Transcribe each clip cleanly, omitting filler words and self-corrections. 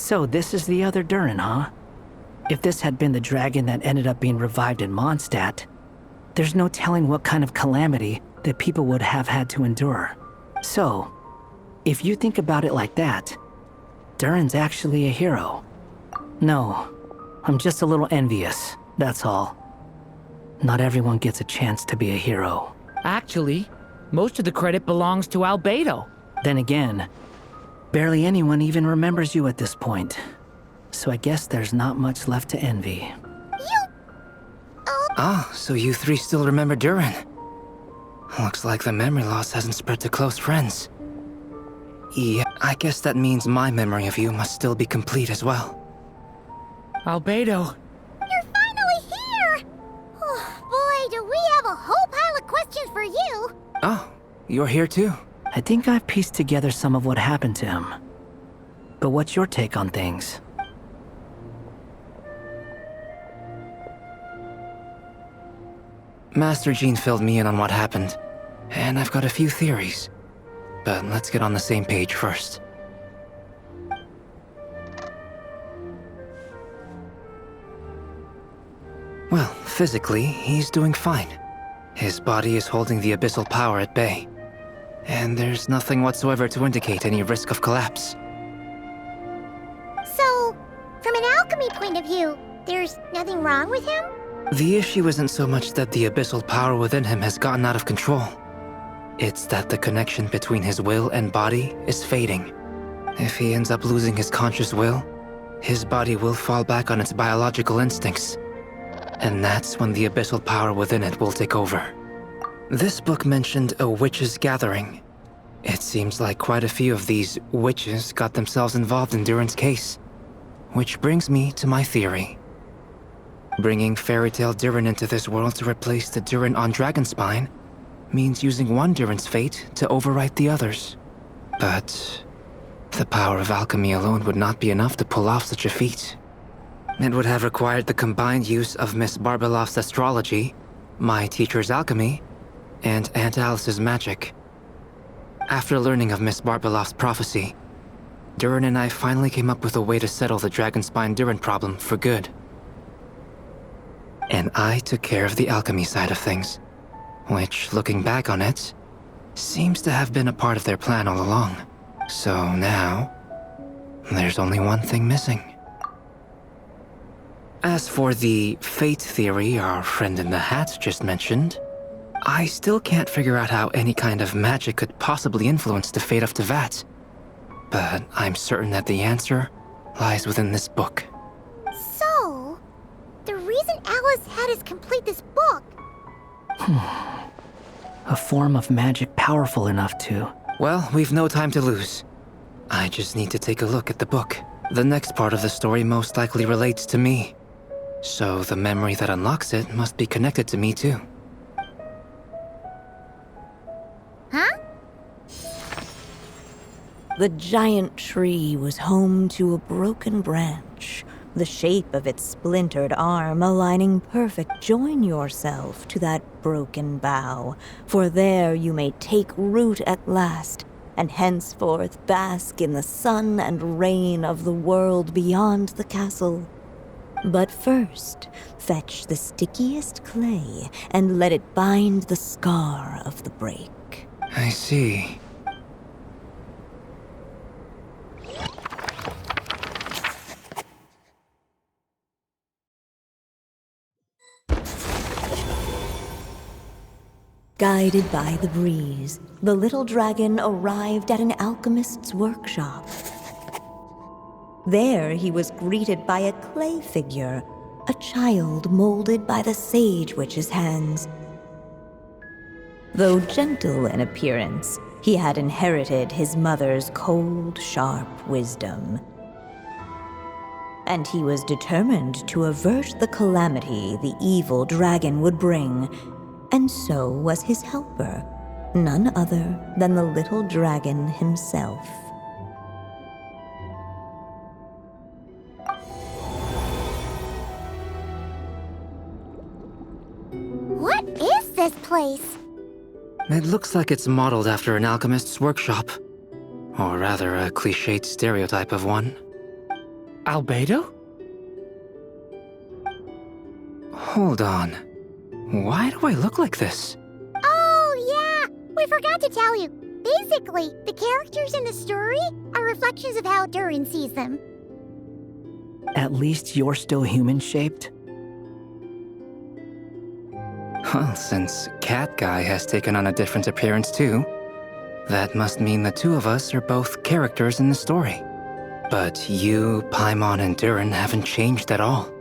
So this is the other Durin, huh? If this had been the dragon that ended up being revived in Mondstadt, there's no telling what kind of calamity that people would have had to endure. So, if you think about it like that, Durin's actually a hero. No, I'm just a little envious, that's all. Not everyone gets a chance to be a hero. Actually, most of the credit belongs to Albedo. Then again, barely anyone even remembers you at this point. So I guess there's not much left to envy. Ah, so you three still remember Durin. Looks like the memory loss hasn't spread to close friends. Yeah, I guess that means my memory of you must still be complete as well. Albedo. You're finally here! Oh, boy, do we have a whole pile of questions for you! Oh, you're here too? I think I've pieced together some of what happened to him. But what's your take on things? Master Jean filled me in on what happened, and I've got a few theories. But let's get on the same page first. Well, physically, he's doing fine. His body is holding the abyssal power at bay, and there's nothing whatsoever to indicate any risk of collapse. So, from an alchemy point of view, there's nothing wrong with him? The issue isn't so much that the abyssal power within him has gotten out of control. It's that the connection between his will and body is fading. If he ends up losing his conscious will, his body will fall back on its biological instincts. And that's when the abyssal power within it will take over. This book mentioned a witches' gathering. It seems like quite a few of these witches got themselves involved in Durin's case. Which brings me to my theory. Bringing Fairy Tale Durin into this world to replace the Durin on Dragonspine means using one Durin's fate to overwrite the others. But the power of alchemy alone would not be enough to pull off such a feat. It would have required the combined use of Miss Barbeloff's astrology, my teacher's alchemy, and Aunt Alice's magic. After learning of Miss Barbeloff's prophecy, Durin and I finally came up with a way to settle the Dragonspine Durin problem for good. And I took care of the alchemy side of things, which, looking back on it, seems to have been a part of their plan all along. So now, there's only one thing missing. As for the fate theory our friend in the hat just mentioned, I still can't figure out how any kind of magic could possibly influence the fate of Tevat. But I'm certain that the answer lies within this book. So, the reason Alice had us complete this book... A form of magic powerful enough to... Well, we've no time to lose. I just need to take a look at the book. The next part of the story most likely relates to me. So the memory that unlocks it must be connected to me too. Huh? The giant tree was home to a broken branch, the shape of its splintered arm aligning perfect. Join yourself to that broken bough, for there you may take root at last, and henceforth bask in the sun and rain of the world beyond the castle. But first, fetch the stickiest clay and let it bind the scar of the break. I see. Guided by the breeze, the little dragon arrived at an alchemist's workshop. There he was greeted by a clay figure, a child molded by the Sage Witch's hands. Though gentle in appearance, he had inherited his mother's cold, sharp wisdom. And he was determined to avert the calamity the evil dragon would bring, and so was his helper, none other than the little dragon himself. What is this place? It looks like it's modeled after an alchemist's workshop. Or rather, a cliched stereotype of one. Albedo? Hold on. Why do I look like this? Oh, yeah! We forgot to tell you. Basically, the characters in the story are reflections of how Durin sees them. At least you're still human-shaped? Well, since Cat Guy has taken on a different appearance too, that must mean the two of us are both characters in the story. But you, Paimon, and Durin haven't changed at all.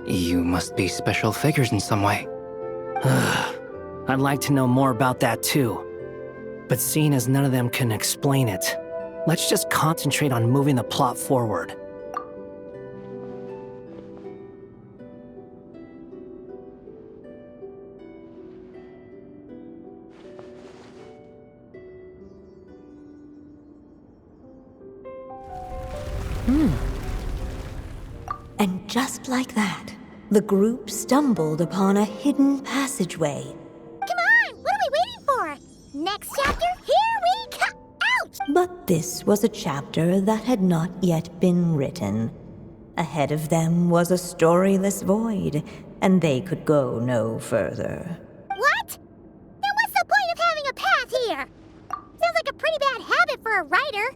You must be special figures in some way. I'd like to know more about that too. But seeing as none of them can explain it, let's just concentrate on moving the plot forward. And just like that, the group stumbled upon a hidden passageway. Come on! What are we waiting for? Next chapter, here we come! Ouch! But this was a chapter that had not yet been written. Ahead of them was a storyless void, and they could go no further. What? Then what's the point of having a path here? Sounds like a pretty bad habit for a writer.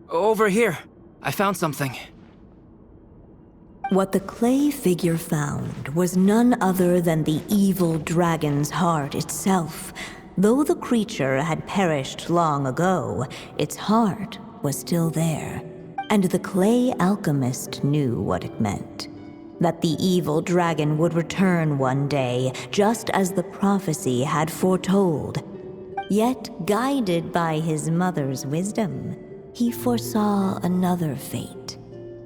Over here. I found something. What the clay figure found was none other than the evil dragon's heart itself. Though the creature had perished long ago, its heart was still there. And the clay alchemist knew what it meant. That the evil dragon would return one day, just as the prophecy had foretold. Yet, guided by his mother's wisdom, he foresaw another fate.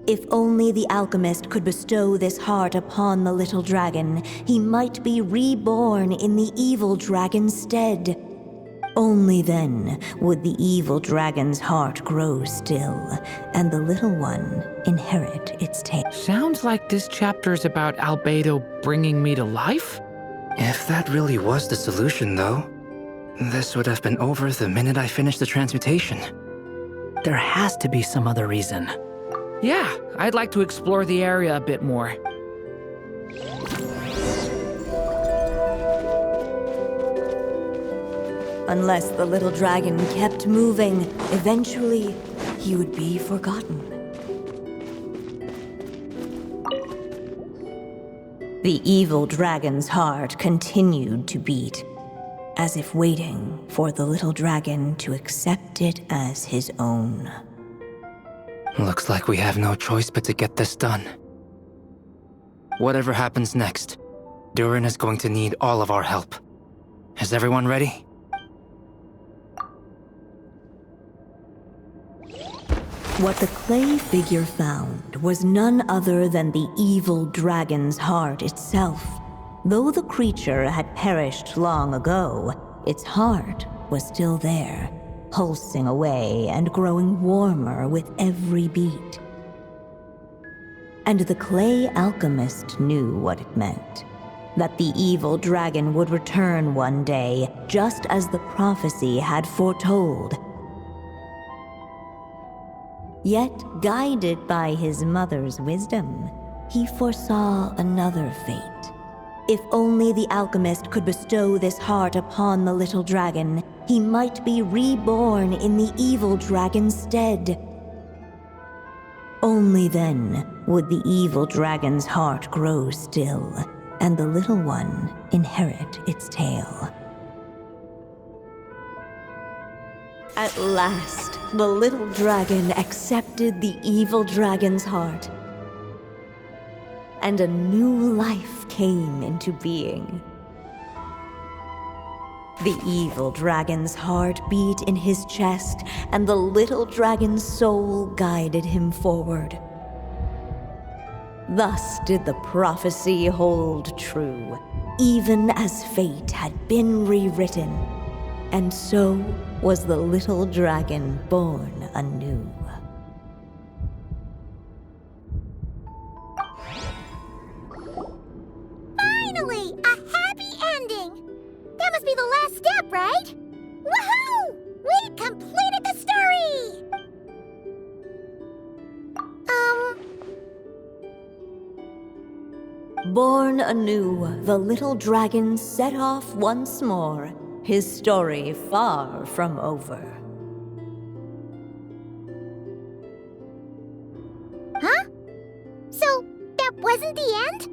If only the alchemist could bestow this heart upon the little dragon, he might be reborn in the evil dragon's stead. Only then would the evil dragon's heart grow still, and the little one inherit its tail. Sounds like this chapter's about Albedo bringing me to life? If that really was the solution, though, this would have been over the minute I finished the transmutation. There has to be some other reason. Yeah, I'd like to explore the area a bit more. Unless the little dragon kept moving, eventually he would be forgotten. The evil dragon's heart continued to beat, as if waiting for the little dragon to accept it as his own. Looks like we have no choice but to get this done. Whatever happens next, Durin is going to need all of our help. Is everyone ready? What the clay figure found was none other than the evil dragon's heart itself. Though the creature had perished long ago, its heart was still there, pulsing away and growing warmer with every beat. And the clay alchemist knew what it meant. That the evil dragon would return one day, just as the prophecy had foretold. Yet, guided by his mother's wisdom, he foresaw another fate. If only the alchemist could bestow this heart upon the little dragon, he might be reborn in the evil dragon's stead. Only then would the evil dragon's heart grow still, and the little one inherit its tale. At last, the little dragon accepted the evil dragon's heart, and a new life came into being. The evil dragon's heart beat in his chest, and the little dragon's soul guided him forward. Thus did the prophecy hold true, even as fate had been rewritten. And so was the little dragon born anew. Finally! A happy ending! That must be the last step, right? Woohoo! We completed the story! Born anew, the little dragon set off once more, his story far from over. Huh? So, that wasn't the end?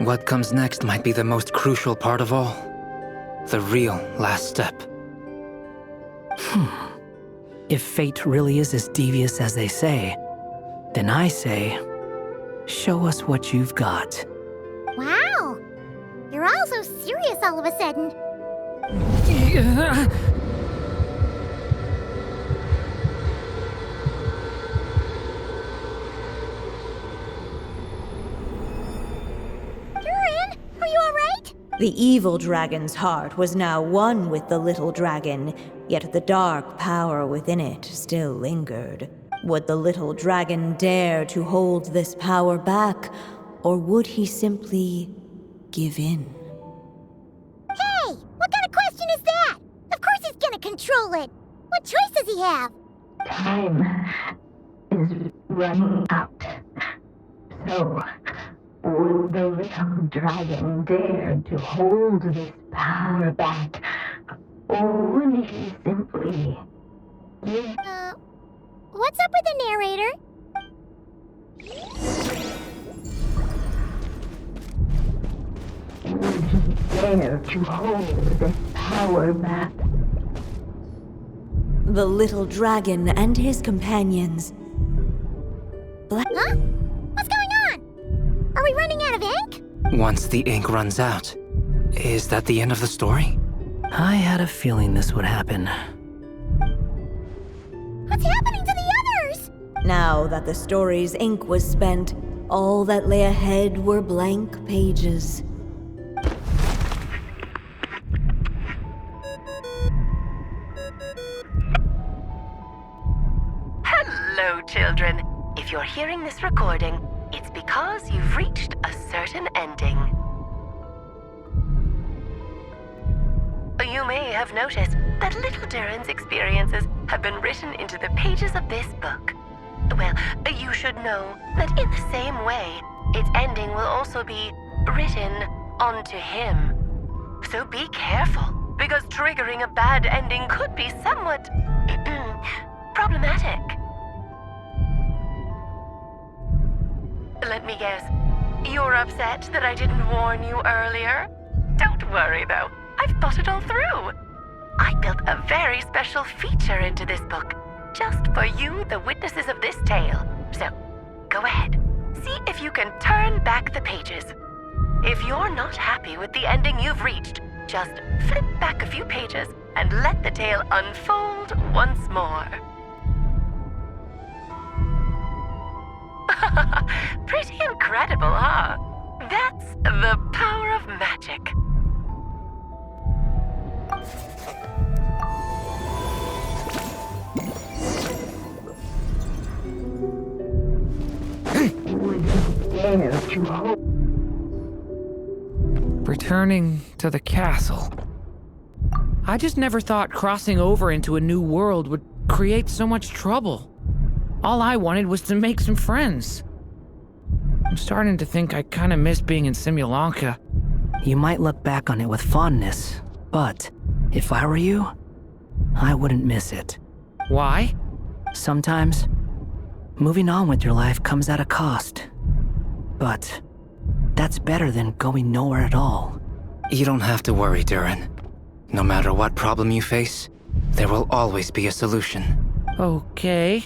What comes next might be the most crucial part of all. The real last step. If fate really is as devious as they say, then I say, show us what you've got. Wow! You're all so serious all of a sudden. Durin, are you alright? The evil dragon's heart was now one with the little dragon, yet the dark power within it still lingered. Would the little dragon dare to hold this power back, or would he simply give in? Hey! What kind of question is that? Of course he's gonna control it! What choice does he have? Time is running out. So, would the little dragon dare to hold this power back? Or would he simply give What's up with the narrator? would he dare to hold this power back? The little dragon and his companions. Huh? What's going on? Are we running out of ink? Once the ink runs out, is that the end of the story? I had a feeling this would happen. What's happening to the others? Now that the story's ink was spent, all that lay ahead were blank pages. Hello, children. If you're hearing this recording, it's because you've reached a certain ending. You may have noticed that little Durin's experiences have been written into the pages of this book. Well, you should know that in the same way, its ending will also be written onto him. So be careful, because triggering a bad ending could be somewhat problematic. Let me guess, you're upset that I didn't warn you earlier? Don't worry though, I've thought it all through. I built a very special feature into this book, just for you, the witnesses of this tale. So, go ahead, see if you can turn back the pages. If you're not happy with the ending you've reached, just flip back a few pages and let the tale unfold once more. Pretty incredible, huh? That's the power of magic. Would he dare to hold? Returning to the castle. I just never thought crossing over into a new world would create so much trouble. All I wanted was to make some friends. I'm starting to think I kinda miss being in Simulanka. You might look back on it with fondness, but if I were you, I wouldn't miss it. Why? Sometimes, moving on with your life comes at a cost. But that's better than going nowhere at all. You don't have to worry, Durin. No matter what problem you face, there will always be a solution. Okay.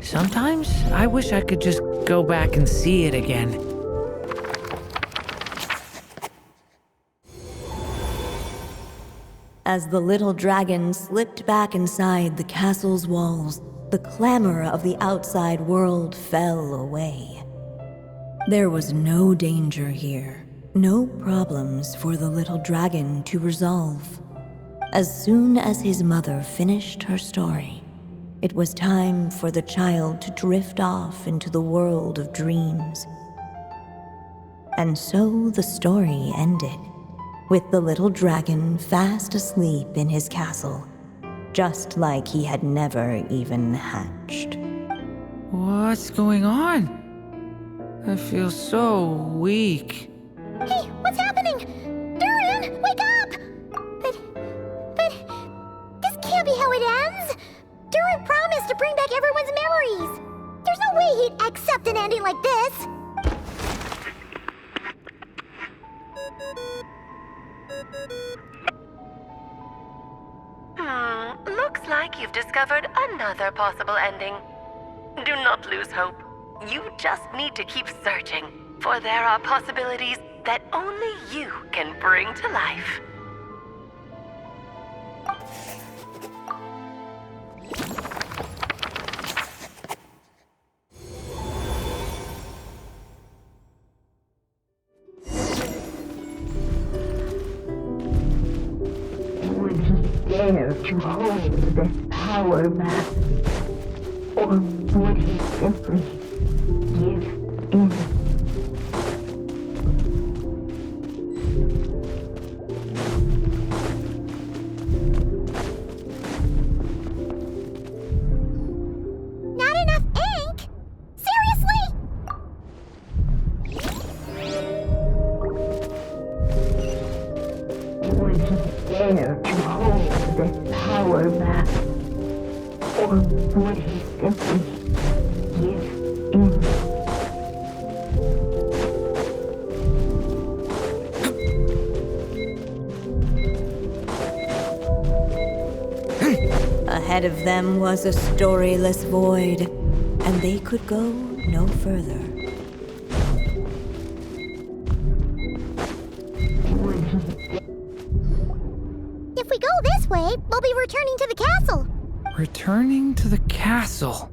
Sometimes I wish I could just go back and see it again. As the little dragon slipped back inside the castle's walls, the clamor of the outside world fell away. There was no danger here, no problems for the little dragon to resolve. As soon as his mother finished her story, it was time for the child to drift off into the world of dreams. And so the story ended, with the little dragon fast asleep in his castle, just like he had never even hatched. What's going on? I feel so weak. Hey, what's happening? Durin, wake up! But, this can't be how it ends. Durin promised to bring back everyone's memories. There's no way he'd accept an ending like this. Looks like you've discovered another possible ending. Do not lose hope. You just need to keep searching, for there are possibilities that only you can bring to life. Would he dare to hold this power map? Or would he simply give in? Not enough ink? Seriously? Would he dare to hold this power map? Or would he simply give in? Ahead of them was a storyless void, and they could go no further. Would he If we go this way, we'll be returning to the castle. Returning to the castle.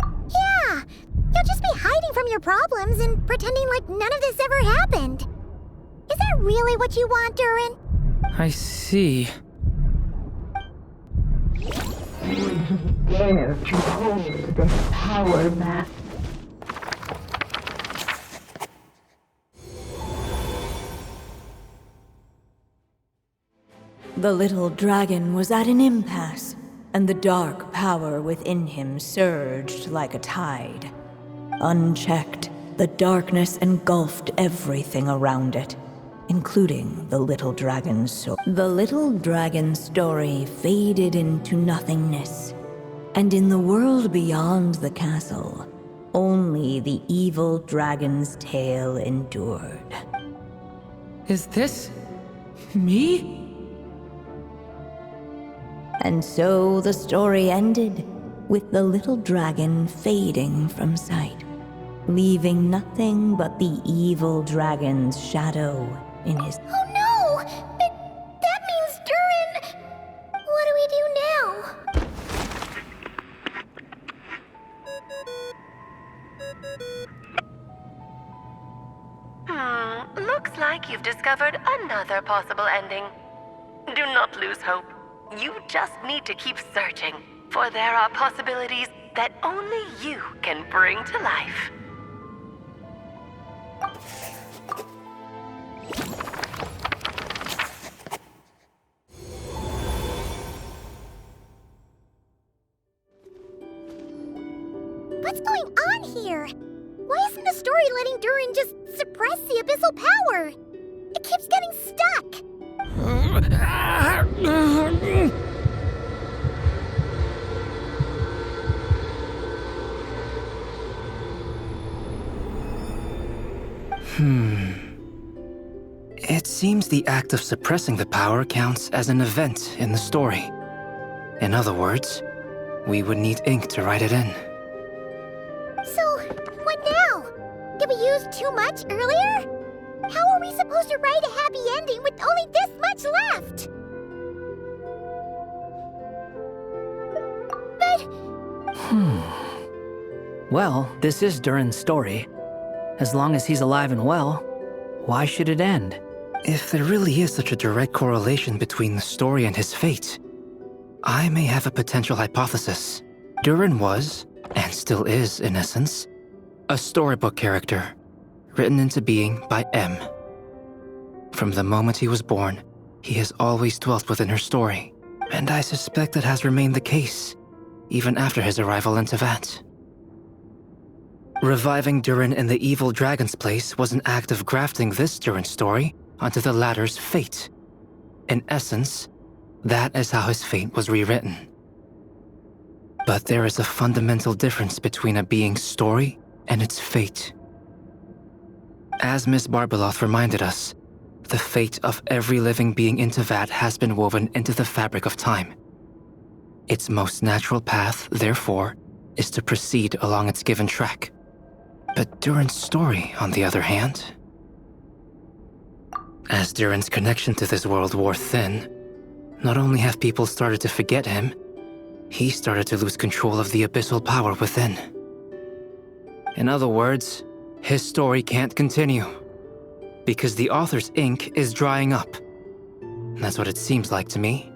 Yeah, you'll just be hiding from your problems and pretending like none of this ever happened. Is that really what you want, Durin? I see. Would he dare to hold this power map? The little dragon was at an impasse, and the dark power within him surged like a tide. Unchecked, the darkness engulfed everything around it, including the little dragon's soul. The little dragon's story faded into nothingness, and in the world beyond the castle, only the evil dragon's tale endured. Is this me? And so the story ended, with the little dragon fading from sight, leaving nothing but the evil dragon's shadow in his... Oh no! That means Durin... What do we do now? Looks like you've discovered another possible ending. Do not lose hope. You just need to keep searching, for there are possibilities that only you can bring to life. What's going on here? Why isn't the story letting Durin just suppress the abyssal power? It keeps getting stuck. It seems the act of suppressing the power counts as an event in the story. In other words, we would need ink to write it in. So, what now? Did we use too much earlier? How are we supposed to write a happy ending with only this much left? But... Well, this is Durin's story. As long as he's alive and well, why should it end? If there really is such a direct correlation between the story and his fate, I may have a potential hypothesis. Durin was, and still is in essence, a storybook character, written into being by M. From the moment he was born, he has always dwelt within her story, and I suspect it has remained the case, even after his arrival in Tevat. Reviving Durin in the evil dragon's place was an act of grafting this Durin story onto the latter's fate. In essence, that is how his fate was rewritten. But there is a fundamental difference between a being's story and its fate. As Miss Barbeloth reminded us, the fate of every living being in Tevat has been woven into the fabric of time. Its most natural path, therefore, is to proceed along its given track. But Durin's story, on the other hand... As Durin's connection to this world wore thin, not only have people started to forget him, he started to lose control of the abyssal power within. In other words, his story can't continue, because the author's ink is drying up. That's what it seems like to me.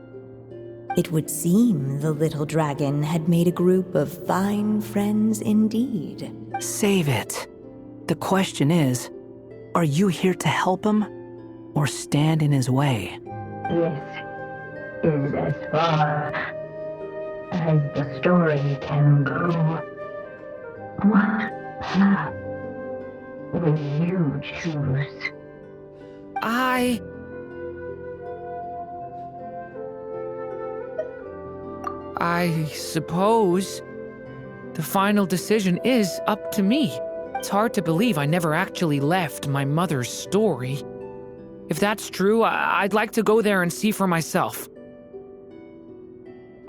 It would seem the little dragon had made a group of fine friends indeed. Save it. The question is, are you here to help him, or stand in his way? This is as far as the story can go. What path will you choose? I suppose the final decision is up to me. It's hard to believe I never actually left my mother's story. If that's true, I'd like to go there and see for myself.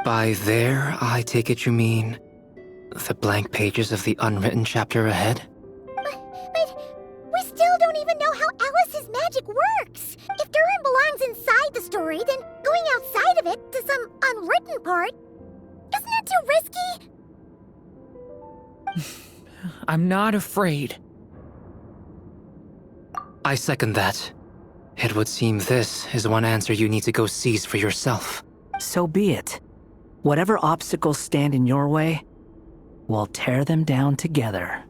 By there, I take it you mean the blank pages of the unwritten chapter ahead? But we still don't even know how Alice's magic works. If Durin belongs inside the story, then going outside of it to some unwritten part, isn't that too risky? I'm not afraid. I second that. It would seem this is one answer you need to go seize for yourself. So be it. Whatever obstacles stand in your way, we'll tear them down together.